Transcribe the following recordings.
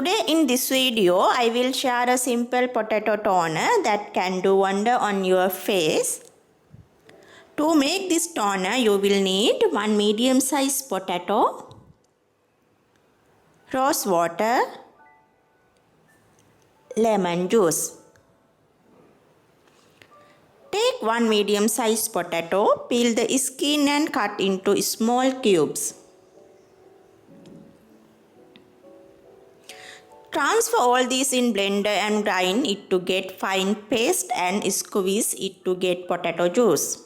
Today in this video, I will share a simple potato toner that can do wonder on your face. To make this toner, you will need one medium-sized potato, rose water, lemon juice. Take one medium-sized potato, peel the skin and cut into small cubes. Transfer all these in blender and grind it to get fine paste and squeeze it to get potato juice.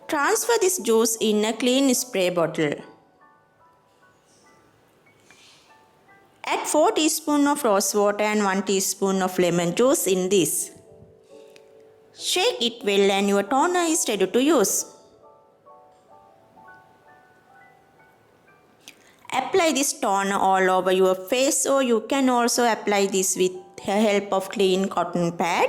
Transfer this juice in a clean spray bottle. Add 4 teaspoons of rose water and 1 teaspoon of lemon juice in this. Shake it well and your toner is ready to use. Apply this toner all over your face, or you can also apply this with the help of clean cotton pad.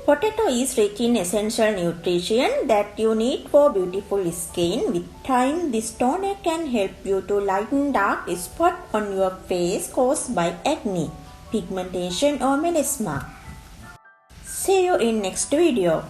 Potato is rich in essential nutrition that you need for beautiful skin. With time, this toner can help you to lighten dark spots on your face caused by acne, pigmentation or melasma. See you in next video.